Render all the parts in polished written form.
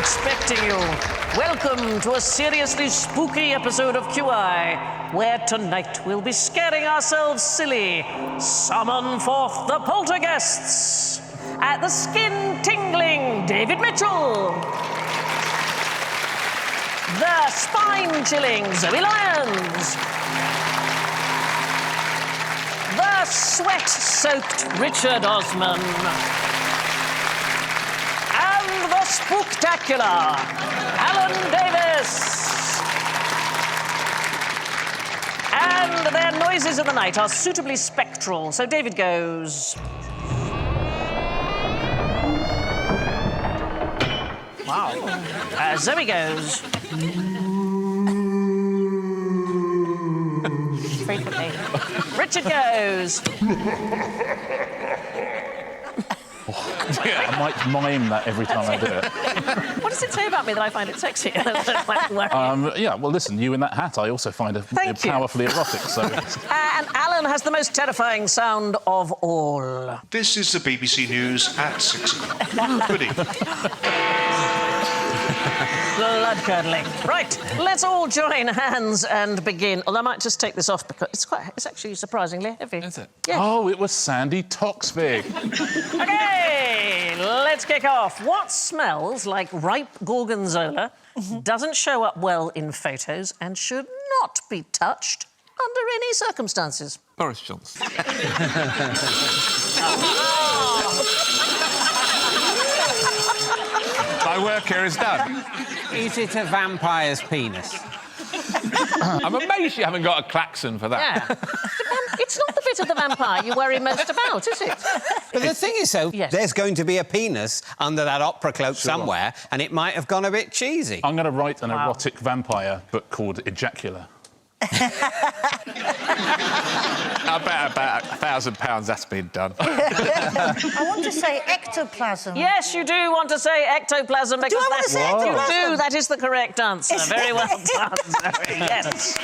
expecting you. Welcome to a seriously spooky episode of QI, where tonight we'll be scaring ourselves silly. Summon forth the poltergeists. At the skin-tingling David Mitchell. The spine-chilling Zoe Lyons. The sweat-soaked Richard Osman. And the spooktacular Alan Davis. And their noises in the night are suitably spectral, so David goes... Wow. Zoe goes... frequently. Richard goes... I might mime that every time I do it. What does it say about me that I find it sexy? Yeah, well, listen, you in that hat I also find powerfully erotic, so... And Alan has the most terrifying sound of all. This is the BBC News at 6 o'clock. Good evening. Blood-curdling. Right, let's all join hands and begin. Well, I might just take this off because it's actually surprisingly heavy. Is it? Yeah. Oh, it was Sandy Toksvig. OK, let's kick off. What smells like ripe gorgonzola, doesn't show up well in photos and should not be touched under any circumstances? Boris Johnson. My work here is done. Is it a vampire's penis? I'm amazed you haven't got a klaxon for that. Yeah. It's not the bit of the vampire you worry most about, is it? But the thing is, though, Yes. there's going to be a penis under that opera cloak somewhere, and it might have gone a bit cheesy. I'm going to write an erotic vampire book called Ejacula. I bet about £1,000 that's been done. I want to say ectoplasm. Yes, you do want to say ectoplasm because I want to say ectoplasm? You do. That is the correct answer. Very well done, Zoe. Yes.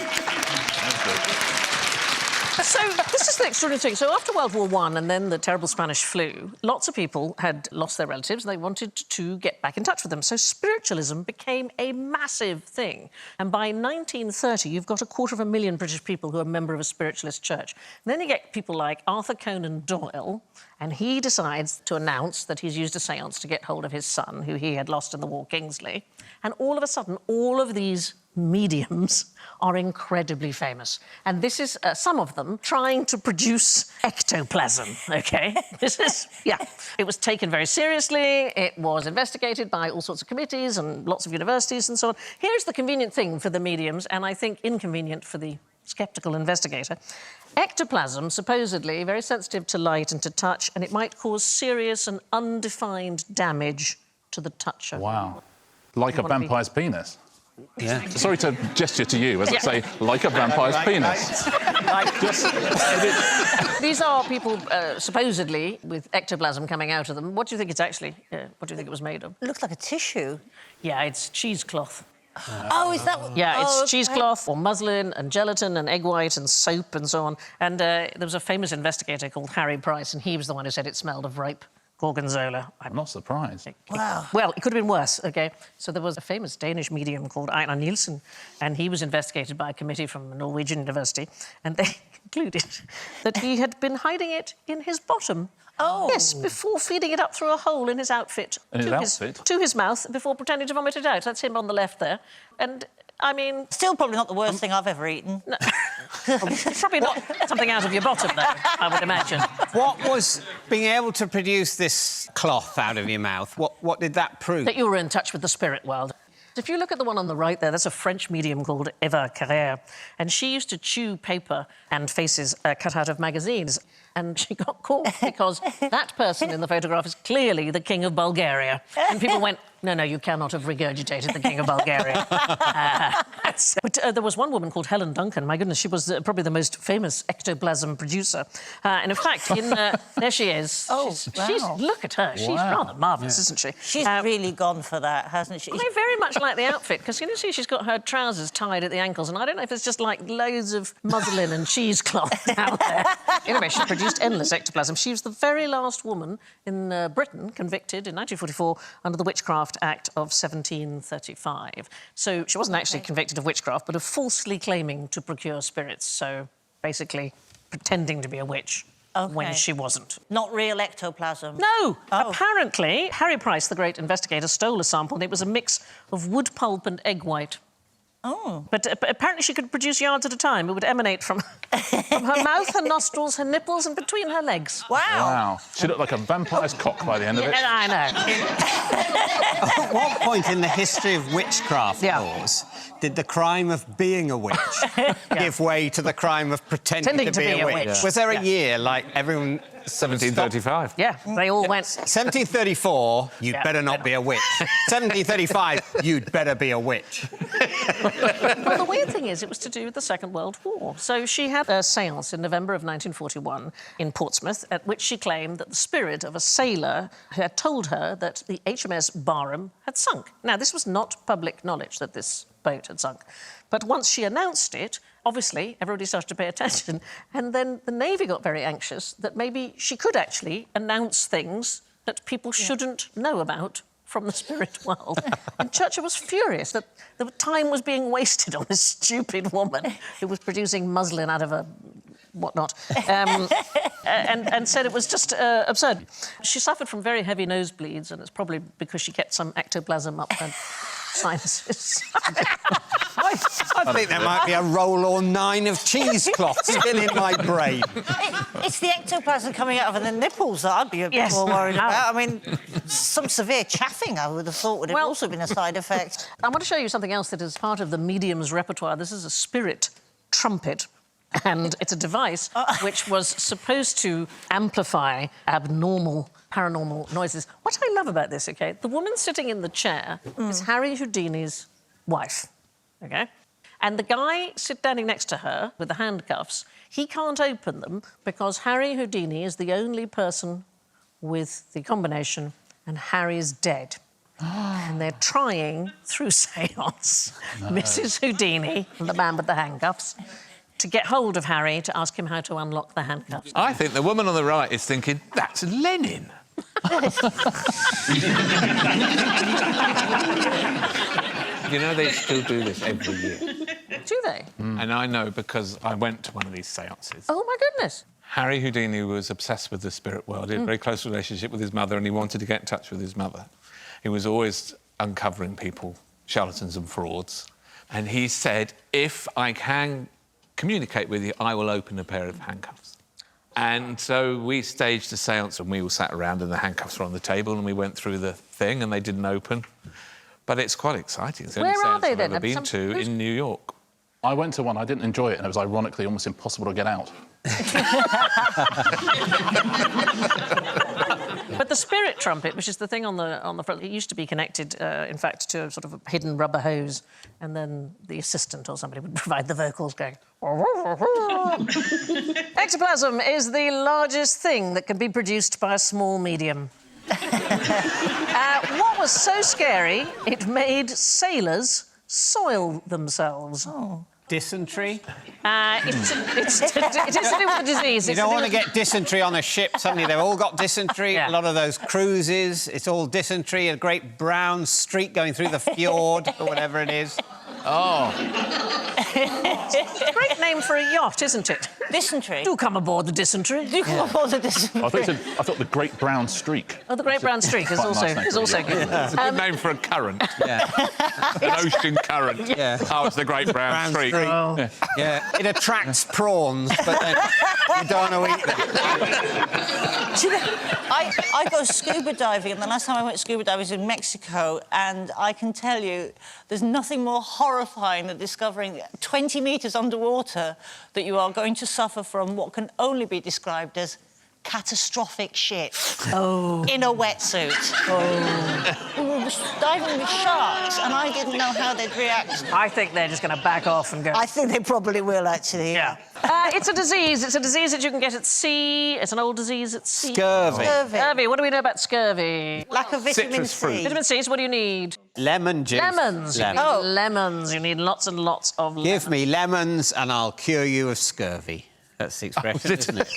So this is the extraordinary thing. So after World War I and then the terrible Spanish flu, lots of people had lost their relatives and they wanted to get back in touch with them. So spiritualism became a massive thing. And by 1930, you've got 250,000 British people who are a member of a spiritualist church. And then you get people like Arthur Conan Doyle, and he decides to announce that he's used a séance to get hold of his son, who he had lost in the war, Kingsley. And all of a sudden, all of these mediums are incredibly famous. And this is some of them trying to produce ectoplasm, OK? This is, yeah. It was taken very seriously. It was investigated by all sorts of committees and lots of universities and so on. Here's the convenient thing for the mediums, and I think inconvenient for the sceptical investigator. Ectoplasm, supposedly very sensitive to light and to touch, and it might cause serious and undefined damage to the toucher. Wow. Like a vampire's penis. Yeah. Sorry to gesture to you as I say, like a vampire's penis. These are people, supposedly, with ectoplasm coming out of them. What do you think it's actually... what do you think it was made of? It looks like a tissue. Yeah, it's cheesecloth. Oh, is that what... Yeah, it's okay. cheesecloth or muslin and gelatin and egg white and soap and so on. And there was a famous investigator called Harry Price, and he was the one who said it smelled of ripe gorgonzola. I'm not surprised. Wow. Well, it could have been worse, OK? So there was a famous Danish medium called Einar Nielsen, and he was investigated by a committee from a Norwegian university, and they concluded that he had been hiding it in his bottom. Oh. Yes, before feeding it up through a hole in his outfit. To his mouth, before pretending to vomit it out. That's him on the left there. And, I mean... Still probably not the worst thing I've ever eaten. No. Probably not something out of your bottom, though, I would imagine. What was being able to produce this cloth out of your mouth? What did that prove? That you were in touch with the spirit world. If you look at the one on the right there, that's a French medium called Eva Carrère, and she used to chew paper and faces cut out of magazines, and she got caught because that person in the photograph is clearly the King of Bulgaria. And people went, no, you cannot have regurgitated the King of Bulgaria. But there was one woman called Helen Duncan. My goodness, she was probably the most famous ectoplasm producer. And in fact, there she is. Oh, wow. Look at her. She's rather marvellous, isn't she? She's really gone for that, hasn't she? I very much like the outfit, because you see she's got her trousers tied at the ankles, and I don't know if it's just like loads of muslin and cheesecloth out there. Anyway, she produced produced endless ectoplasm. She was the very last woman in Britain convicted in 1944 under the Witchcraft Act of 1735. So she wasn't actually convicted of witchcraft, but of falsely claiming to procure spirits. So basically pretending to be a witch when she wasn't. Not real ectoplasm? No! Apparently, Harry Price, the great investigator, stole a sample and it was a mix of wood pulp and egg white. Oh. But apparently she could produce yards at a time. It would emanate from her mouth, her nostrils, her nipples and between her legs. Wow. Wow. She looked like a vampire's cock by the end of it. I know. At what point in the history of witchcraft laws did the crime of being a witch give way to the crime of pretending to be a witch? Yeah. Was there a year, like, everyone... 1735. Yeah, they all went... 1734, you'd better not be a witch. 1735, you'd better be a witch. Well, the weird thing is, it was to do with the Second World War. So she had a séance in November of 1941 in Portsmouth, at which she claimed that the spirit of a sailor had told her that the HMS Barham had sunk. Now, this was not public knowledge that this boat had sunk. But once she announced it, obviously, everybody started to pay attention, and then the Navy got very anxious that maybe she could actually announce things that people shouldn't know about from the spirit world. And Churchill was furious that the time was being wasted on this stupid woman who was producing muslin out of a whatnot, and said it was just absurd. She suffered from very heavy nosebleeds, and it's probably because she kept some ectoplasm up her sinuses. I think there might be a roll or 9 of cheesecloth still in my brain. It's the ectoplasm coming out of the nipples that I'd be a bit more worried about. I mean, some severe chaffing, I would have thought, would have also been a side effect. I want to show you something else that is part of the medium's repertoire. This is a spirit trumpet. And it's a device which was supposed to amplify abnormal, paranormal noises. What I love about this, OK, the woman sitting in the chair is Harry Houdini's wife, OK? And the guy standing next to her with the handcuffs, he can't open them because Harry Houdini is the only person with the combination and Harry's dead. And they're trying, through seance, Mrs. Houdini, the man with the handcuffs, to get hold of Harry to ask him how to unlock the handcuffs. I think the woman on the right is thinking, that's Lenin. You know, they still do this every year. Do they? And I know because I went to one of these seances. Oh, my goodness. Harry Houdini was obsessed with the spirit world. He had a very close relationship with his mother and he wanted to get in touch with his mother. He was always uncovering people, charlatans and frauds. And he said, if I can communicate with you, I will open a pair of handcuffs. And so we staged a séance and we all sat around and the handcuffs were on the table and we went through the thing and they didn't open. But it's quite exciting. It's the only Where are séance they, I've then? ever been to in New York. I went to one, I didn't enjoy it, and it was ironically almost impossible to get out. But the spirit trumpet, which is the thing on the front, it used to be connected, in fact, to a sort of a hidden rubber hose, and then the assistant or somebody would provide the vocals going... Ectoplasm is the largest thing that can be produced by a small medium. What was so scary, it made sailors soil themselves. Oh. Dysentery? It is to do with a disease. You don't want to get dysentery on a ship. Suddenly they've all got dysentery. Yeah. A lot of those cruises, it's all dysentery, a great brown streak going through the fjord or whatever it is. Oh. It's a great name for a yacht, isn't it? Dysentery? Do come aboard the Dysentery. Do come aboard the dysentery. I thought the Great Brown Streak. Oh, the Great Brown Streak is Quite a also, nice name is for a also yacht. good. It's a good name for a current. Yeah. An ocean current. Yeah. Oh, it's the Great Brown Streak. Oh. Yeah, it attracts prawns, but then you don't want to eat them. Do you know, I go scuba diving, and the last time I went scuba diving was in Mexico, and I can tell you there's nothing more horrifying than discovering 20 metres underwater that you are going to suffer from what can only be described as catastrophic shit. Oh. In a wetsuit. Oh. We were diving with sharks, and I didn't know how they'd react. I think they're just going to back off and go... I think they probably will, actually. Yeah. It's a disease. It's a disease that you can get at sea. It's an old disease at sea. Scurvy. Scurvy. What do we know about scurvy? Lack of vitamin Citrus C. fruit. Vitamin C, so what do you need? Lemon juice. Lemons. You Lemon. need lemons. You need lots and lots of lemons. Give me lemons and I'll cure you of scurvy. That's the expression, isn't it?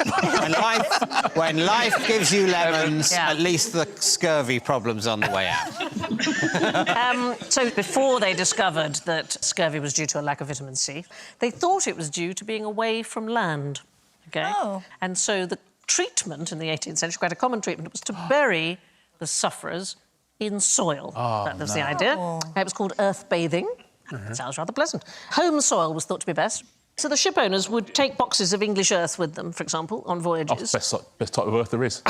when life gives you lemons, at least the scurvy problem's on the way out. So before they discovered that scurvy was due to a lack of vitamin C, they thought it was due to being away from land. OK? Oh. And so the treatment in the 18th century, quite a common treatment, was to bury the sufferers in soil. That was the idea. It was called earth bathing. It sounds rather pleasant. Home soil was thought to be best. So the ship owners would take boxes of English earth with them, for example, on voyages. Best type of earth there is.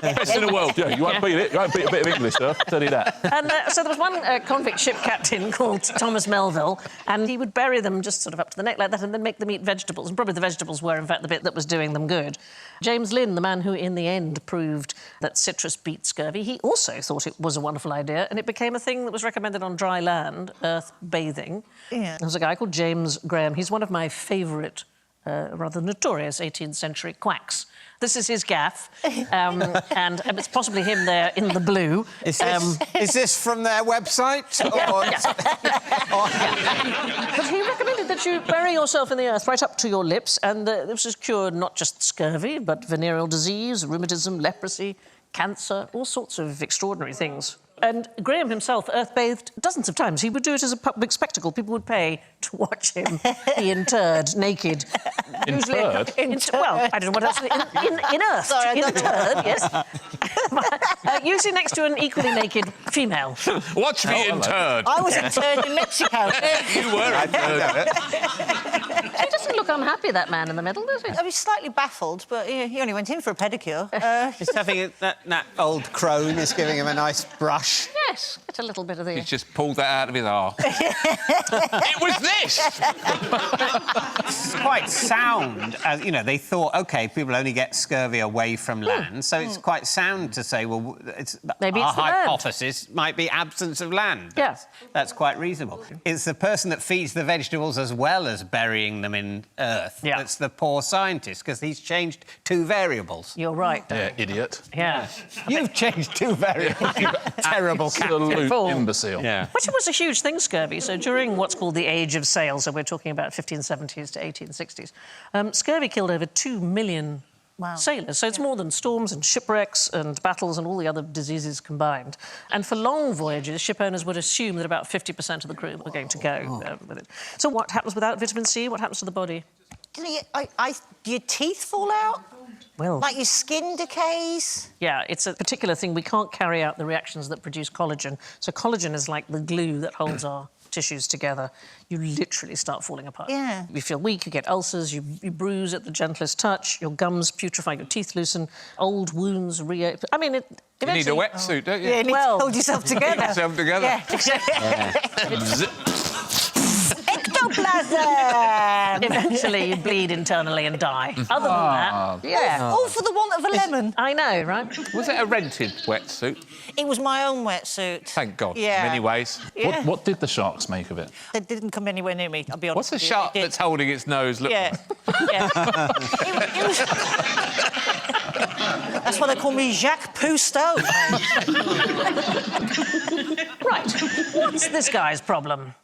Best in the world. Yeah, you won't beat it. You won't beat a bit of English earth, I'll tell you that. And so there was one convict ship captain called Thomas Melville, and he would bury them just sort of up to the neck like that and then make them eat vegetables. And probably the vegetables were, in fact, the bit that was doing them good. James Lynn, the man who in the end proved that citrus beat scurvy, he also thought it was a wonderful idea, and it became a thing that was recommended on dry land, earth bathing. Yeah. There's a guy called James Graham. He's one of my favourite, rather notorious 18th century quacks. This is his gaff, and it's possibly him there in the blue. Is this from their website? But he recommended that you bury yourself in the earth right up to your lips, and this has cured not just scurvy, but venereal disease, rheumatism, leprosy, cancer, all sorts of extraordinary things. And Graham himself earth-bathed dozens of times. He would do it as a public spectacle. People would pay to watch him be interred, naked. Interred? Well, I don't know what else. In earth. Sorry, interred, yes. Usually next to an equally naked female. Watch me interred. I was interred in Mexico. You were interred. He doesn't look unhappy, that man in the middle, does he? I was slightly baffled, but he only went in for a pedicure. He's having that old crone is giving him a nice brush. Yes, get a little bit of the... He's just pulled that out of his arse. It was this! It's quite sound. As you know, they thought, OK, people only get scurvy away from land, so it's quite sound to say, well, Maybe our it's the land. hypothesis might be absence of land. Yeah. That's quite reasonable. It's the person that feeds the vegetables as well as burying them in earth that's the poor scientist, because he's changed two variables. You're right. Yeah, idiot. Yeah. You've changed two variables. Terrible Absolute Fool. imbecile. Yeah. Which was a huge thing, scurvy. So during what's called the Age of Sail, so we're talking about 1570s to 1860s, scurvy killed over 2 million sailors. So it's more than storms and shipwrecks and battles and all the other diseases combined. And for long voyages, ship owners would assume that about 50% of the crew were going to go with it. So what happens without vitamin C? What happens to the body? Do your teeth fall out? Well... Like your skin decays? Yeah, it's a particular thing. We can't carry out the reactions that produce collagen. So collagen is like the glue that holds our tissues together. You literally start falling apart. Yeah. You feel weak, you get ulcers, you bruise at the gentlest touch, your gums putrefy, your teeth loosen, old wounds reopen. I mean, You need a wetsuit, don't you? Yeah, you need to hold yourself together. Hold yourself together. Yeah, exactly. Ectoplasm! Eventually you bleed internally and die. Other than that, yeah. All for the want of a lemon. I know, right? Was it a rented wetsuit? It was my own wetsuit. Thank God, Yeah. in many ways. Yeah. What did the sharks make of it? They didn't come anywhere near me, I'll be honest. What's a with you. shark They did. that's holding its nose? Look. Yeah. Yeah. It was... That's why they call me Jacques Cousteau. Right. What's this guy's problem?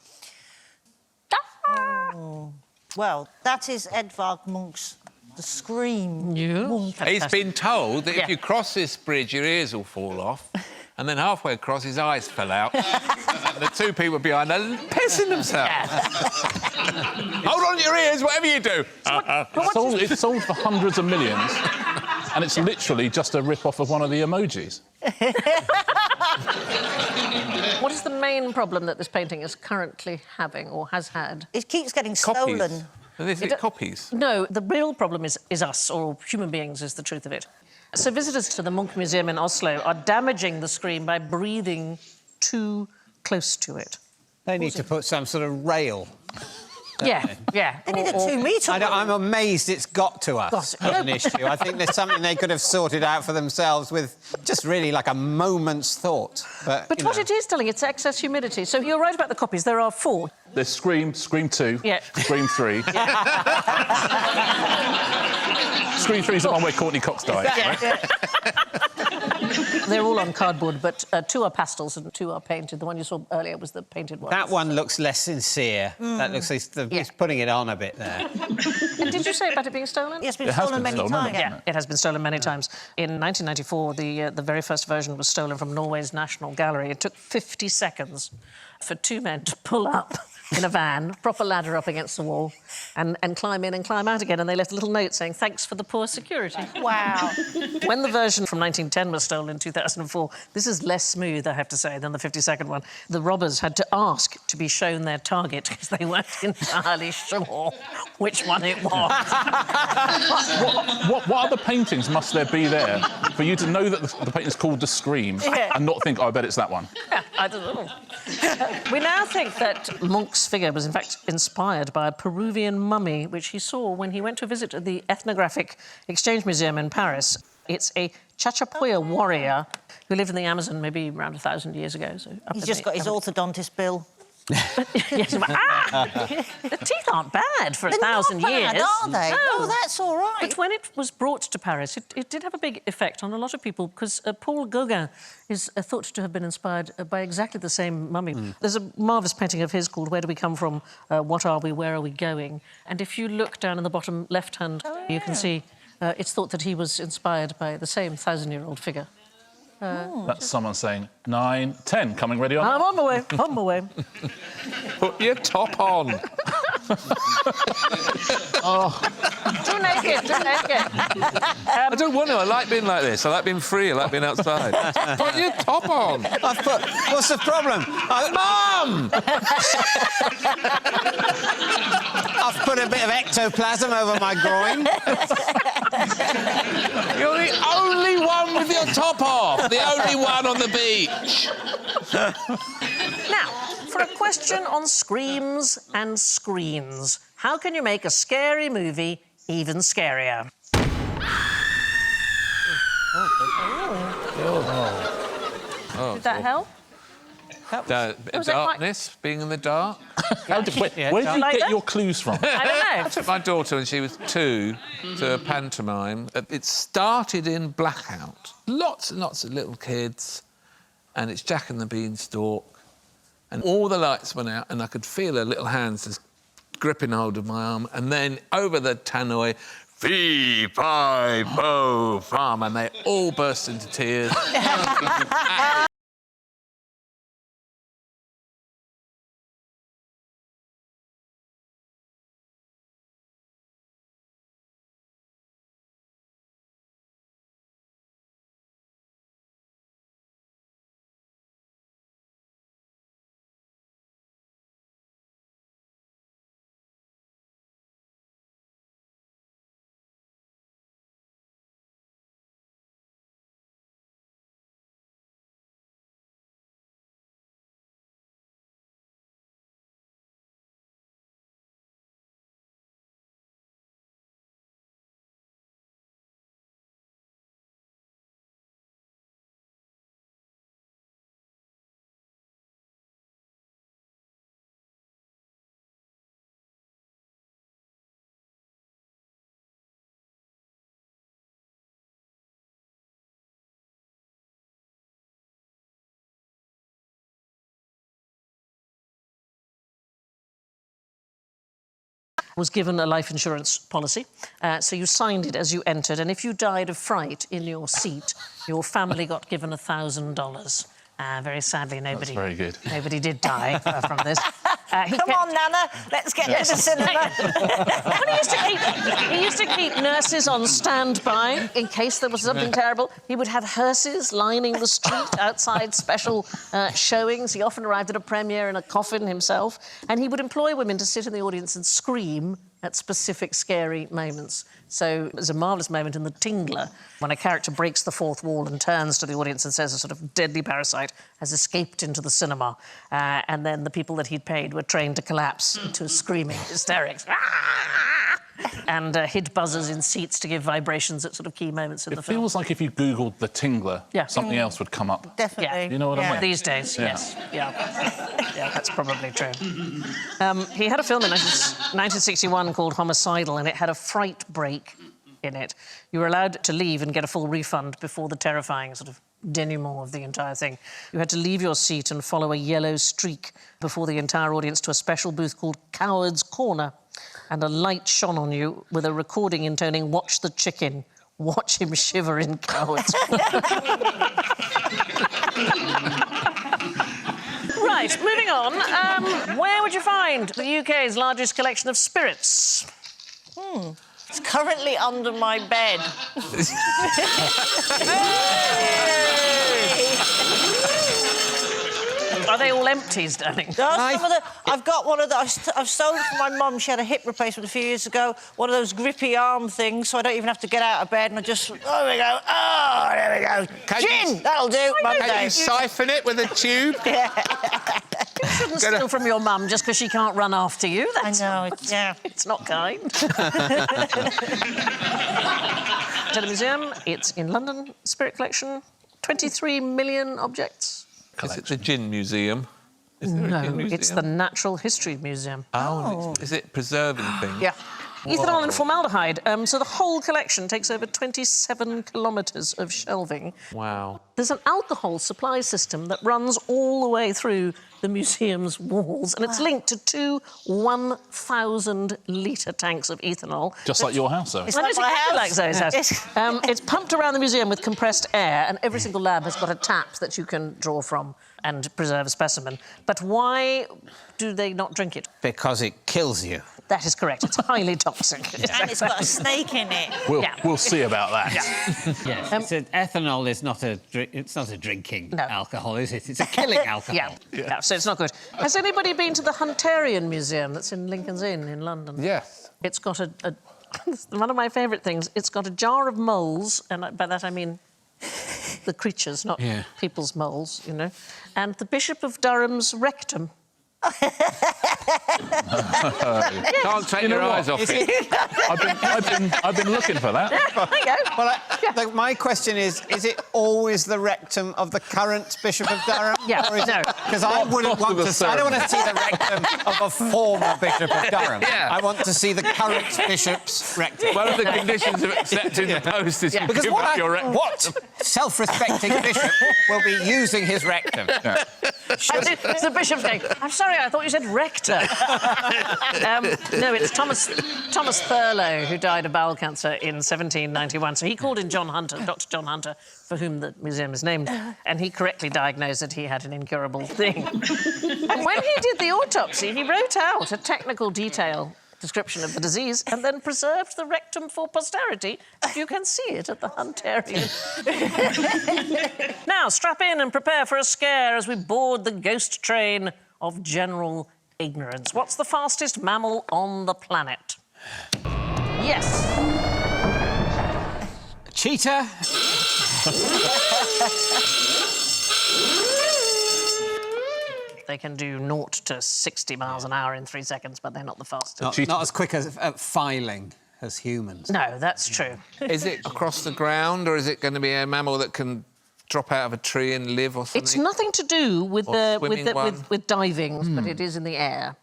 Well, that is Edvard Munch's The Scream. Yeah. He's been told that if you cross this bridge, your ears will fall off. And then halfway across, his eyes fell out. And the two people behind are pissing themselves. Hold on to your ears, whatever you do. It's sold for hundreds of millions, and it's literally just a rip-off of one of the emojis. What is the main problem that this painting is currently having or has had? It keeps getting Copies. stolen. Is it copies? No, the real problem is us, or human beings, is the truth of it. So visitors to the Munch Museum in Oslo are damaging the screen by breathing too close to it. They need to put some sort of rail. Yeah, yeah. They need a 2-metre I'm amazed it's got to us as an issue. I think there's something they could have sorted out for themselves with just really like a moment's thought. But what it is telling, it's excess humidity. So you're right about the copies. There are 4. There's Scream, Scream 2, Yeah. Scream 3. Scream 3 is the one where Courtney Cox died, right? They're all on cardboard, but 2 are pastels and 2 are painted. The one you saw earlier was the painted one. That one looks less sincere. That looks like he's putting it on a bit there. And did you say about it being stolen? Yes, but It it's has stolen been many stolen, times. hasn't Yeah, it has been stolen many times. In 1994, the very first version was stolen from Norway's National Gallery. It took 50 seconds for 2 men to pull up in a van, prop a ladder up against the wall, and climb in and climb out again. And they left a little note saying, "Thanks for the poor security." Wow. When the version from 1910 was stolen in 2004, this is less smooth, I have to say, than the 50-second one. The robbers had to ask to be shown their target because they weren't entirely sure which one it was. What other paintings must there be there for you to know that the painting's called The Scream and not think, oh, I bet it's that one? Yeah, I don't know. We now think that Munch's figure was, in fact, inspired by a Peruvian mummy, which he saw when he went to visit the Ethnographic Exchange Museum in Paris. It's a Chachapoya warrior who lived in the Amazon maybe around 1,000 years ago. So He's just got his orthodontist bill. Yes, the teeth aren't bad for 1,000 years. They're not bad, are they? No. Oh, that's all right. But when it was brought to Paris, it did have a big effect on a lot of people because Paul Gauguin is thought to have been inspired by exactly the same mummy. There's a marvellous painting of his called Where Do We Come From? What Are We? Where Are We Going? And if you look down in the bottom left-hand, you can see it's thought that he was inspired by the same 1,000-year-old figure. That's someone saying 9, 10, coming ready on. I'm on my way, on my way. Put your top on. Too naked, too naked. I don't want to. I like being like this. I like being free. I like being outside. Put your top on. What's the problem? Mum! I've put a bit of ectoplasm over my groin. You're the only one with your top off. The only one on the beach. Now, for a question on screams and screens. How can you make a scary movie even scarier? Did that help? Darkness, being in the dark. Where did you get your clues from? I don't know. I took my daughter when she was 2 to a pantomime. It started in blackout. Lots and lots of little kids. And it's Jack and the Beanstalk. And all the lights went out and I could feel her little hands just gripping hold of my arm. And then over the tannoy, fee, fi, fo, fum. And they all burst into tears. Was given a life insurance policy, so you signed it as you entered, and if you died of fright in your seat, your family got given $1,000. Very sadly, nobody. That's very good. Nobody did die from this. Come on, Nana, let's get to the cinema. But he used to keep nurses on standby in case there was something terrible. He would have hearses lining the street outside special showings. He often arrived at a premiere in a coffin himself, and he would employ women to sit in the audience and scream at specific scary moments. So there's a marvellous moment in The Tingler when a character breaks the fourth wall and turns to the audience and says a sort of deadly parasite has escaped into the cinema, and then the people that he'd paid were trained to collapse into screaming hysterics. And hid buzzers in seats to give vibrations at sort of key moments in the film. It feels like if you Googled The Tingler, something else would come up. Definitely. Yeah. You know what I mean? These days, yes. Yeah, that's probably true. He had a film in 1961 called Homicidal, and it had a fright break in it, you were allowed to leave and get a full refund before the terrifying sort of denouement of the entire thing. You had to leave your seat and follow a yellow streak before the entire audience to a special booth called Coward's Corner, and a light shone on you with a recording intoning "Watch the chicken, watch him shiver in Coward's Corner." Right, moving on. Where would you find the UK's largest collection of spirits? It's currently under my bed. Are they all empties, darling? I've got one of those. I've stolen from my mum. She had a hip replacement a few years ago. One of those grippy arm things, so I don't even have to get out of bed. And I just, there we go. Oh, there we go. Gin, that'll do. Can you siphon it with a tube? Yeah. You shouldn't steal from your mum just because she can't run after you. That's, I know. It's not kind. To the museum, it's in London. Spirit collection, 23 million objects. Is it the Gin Museum? Is there a No, Gin Museum? it's the Natural History Museum. Oh, is it preserving things? Yeah. Ethanol and formaldehyde. So the whole collection takes over 27 kilometres of shelving. Wow. There's an alcohol supply system that runs all the way through the museum's walls, and it's linked to two 1,000-litre tanks of ethanol. Just like your house, though. It's Well, like it's my exactly house. like Zoe's house. It's pumped around the museum with compressed air, and every single lab has got a tap that you can draw from and preserve a specimen. But why do they not drink it? Because it kills you. That is correct. It's highly toxic. And it's got a snake in it. We'll see about that. Yes, ethanol is not a drinking No. alcohol, is it? It's a killing alcohol. Yeah, so it's not good. Has anybody been to the Hunterian Museum that's in Lincoln's Inn in London? Yes. It's got a one of my favourite things. It's got a jar of moles, and by that I mean the creatures, not people's moles, you know, and the Bishop of Durham's rectum. Can't take your eyes off it. I've been looking for that. There you go. Well, my question is it always the rectum of the current Bishop of Durham? Yeah, no. Because I wouldn't want to see... I don't want to see the rectum of a former Bishop of Durham. Yeah. I want to see the current bishop's rectum. One of the conditions of accepting the post is you Because give up your rectum. what self-respecting bishop will be using his rectum? It's the bishop's going, I'm sorry, I thought you said rector. No, it's Thomas Thurlow, who died of bowel cancer in 1791. So he called in John Hunter, Dr. John Hunter, for whom the museum is named, and he correctly diagnosed that he had an incurable thing. And when he did the autopsy, he wrote out a technical detail description of the disease and then preserved the rectum for posterity. You can see it at the Hunterian. Now, strap in and prepare for a scare as we board the ghost train of general ignorance. What's the fastest mammal on the planet? Yes. Cheetah? They can do 0 to 60 miles an hour in 3 seconds, but they're not the fastest. Not as quick as filing as humans. No, that's true. Is it across the ground, or is it going to be a mammal that can drop out of a tree and live or something? It's nothing to do with with diving, but it is in the air.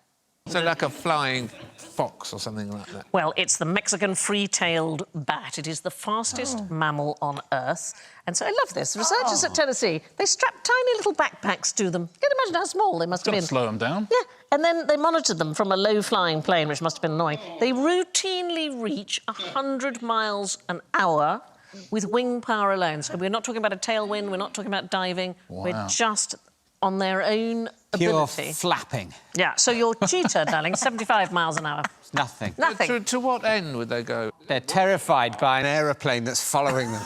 So like a flying fox or something like that? Well, it's the Mexican free-tailed bat. It is the fastest mammal on Earth. And so I love this. Researchers at Tennessee, they strap tiny little backpacks to them. You can imagine how small they must have Got to been. slow them down. Yeah, and then they monitored them from a low-flying plane, which must have been annoying. They routinely reach 100 miles an hour with wing power alone. So we're not talking about a tailwind, we're not talking about diving. Wow. We're just on their own Pure ability. flapping. Yeah, so your cheetah, darling, 75 miles an hour. Nothing. Nothing. To what end would they go? They're terrified by an aeroplane that's following them.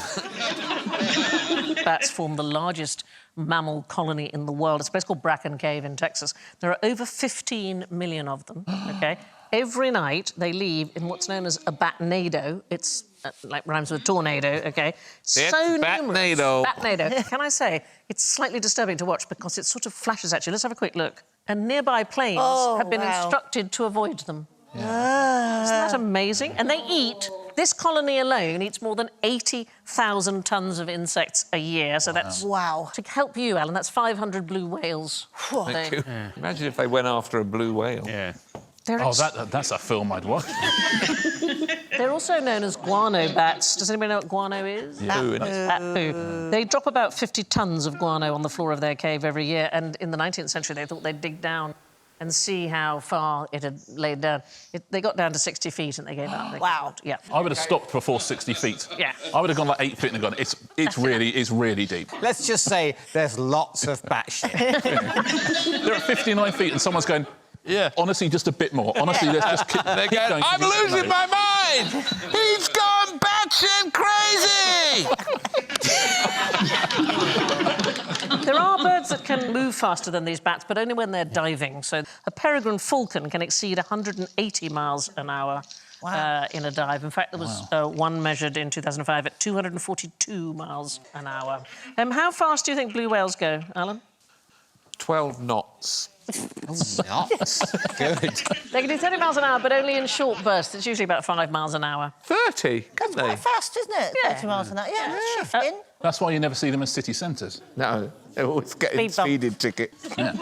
Bats form the largest mammal colony in the world. It's a place called Bracken Cave in Texas. There are over 15 million of them, OK? Every night they leave in what's known as a batnado. It's like rhymes with tornado, OK? So batnado. Batnado. Can I say, it's slightly disturbing to watch because it sort of flashes at you. Let's have a quick look. And nearby planes have been instructed to avoid them. Yeah. Isn't that amazing? And they eat... This colony alone eats more than 80,000 tonnes of insects a year. So that's... Wow. To help you, Alan, that's 500 blue whales. Thank you. Imagine if they went after a blue whale. Yeah. They're Oh, that's a film I'd watch. They're also known as guano bats. Does anybody know what guano is? Bat poo. They drop about 50 tons of guano on the floor of their cave every year, and in the 19th century they thought they'd dig down and see how far it had laid down. They got down to 60 feet and they gave up. Wow. Yeah. I would have stopped before 60 feet. Yeah. I would have gone like 8 feet and gone, it's really deep. Let's just say there's lots of bat shit. They're at 59 feet and someone's going, yeah, honestly, just a bit more. Honestly, let's just keep going. I'm losing my mind! He's gone batshit crazy! There are birds that can move faster than these bats, but only when they're diving. So a peregrine falcon can exceed 180 miles an hour in a dive. In fact, there was one measured in 2005 at 242 miles an hour. How fast do you think blue whales go, Alan? 12 knots. Knots? Good. They can do 30 miles an hour, but only in short bursts. It's usually about 5 miles an hour. 30, can't they? Quite fast, isn't it? Yeah. 30 miles an hour. Yeah, that's shifting. That's why you never see them in city centres. No, they're always getting Speed bump. speeding tickets. Yeah.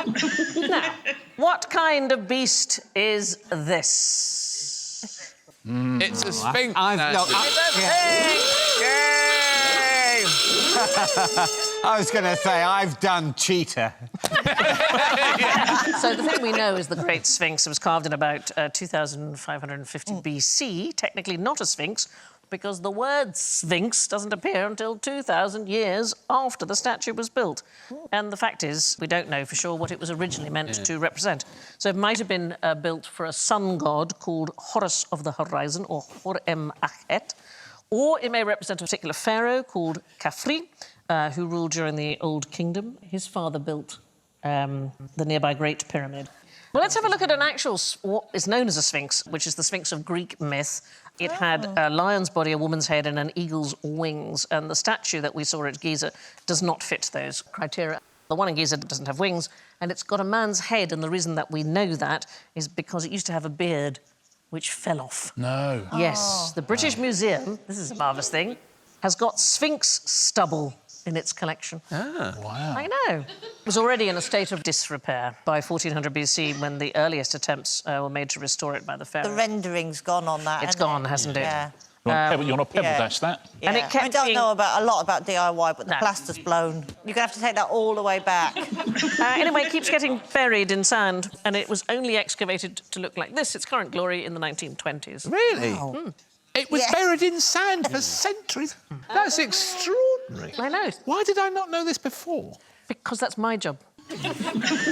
Now, what kind of beast is this? It's a Sphinx. I was going to say, I've done cheetah. So the thing we know is the Great Sphinx. It was carved in about 2,550 BC. Technically not a sphinx, because the word sphinx doesn't appear until 2,000 years after the statue was built. And the fact is, we don't know for sure what it was originally meant to represent. So it might have been built for a sun god called Horus of the Horizon, or Hor-em-Akhet, or it may represent a particular pharaoh called Khafre, who ruled during the Old Kingdom. His father built the nearby Great Pyramid. Well, let's have a look at an actual, what is known as a sphinx, which is the Sphinx of Greek myth. It had a lion's body, a woman's head, and an eagle's wings. And the statue that we saw at Giza does not fit those criteria. The one in Giza doesn't have wings, and it's got a man's head, and the reason that we know that is because it used to have a beard which fell off. No. Yes. The British Museum, this is a marvellous thing, has got Sphinx stubble in its collection. Wow. I know. It was already in a state of disrepair by 1400 BC when the earliest attempts were made to restore it by the pharaoh. The rendering's gone on that. It's hasn't gone, it? hasn't it? Yeah. You want to pebble dash that? Yeah. And it kept I don't being- know a lot about DIY, but the No. plaster's blown. You're going to have to take that all the way back. Anyway, it keeps getting buried in sand, and it was only excavated to look like this, its current glory, in the 1920s. Really? It was Yes. buried in sand for centuries. That's extraordinary. I know, Why did I not know this before? because that's my job.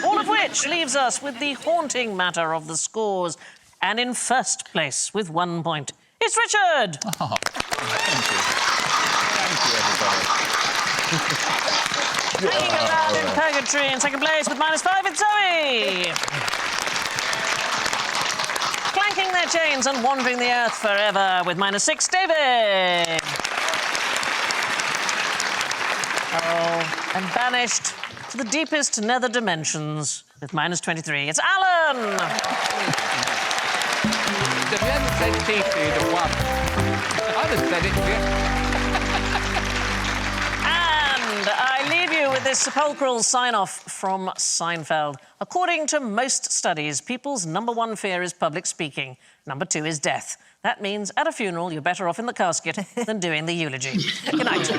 All of which leaves us with the haunting matter of the scores. And in first place, with 1 point, it's Richard! Oh, thank you. Thank you, everybody. Hanging around in purgatory in second place with -5, it's Zoe! Clanking their chains and wandering the earth forever with -6, David! Oh, and banished to the deepest nether dimensions with -23, it's Alan! If you hadn't said Keith, you'd have won. I'd have said it to you. And I leave you with this sepulchral sign-off from Seinfeld. According to most studies, people's #1 fear is public speaking. #2 is death. That means at a funeral, you're better off in the casket than doing the eulogy. Good night.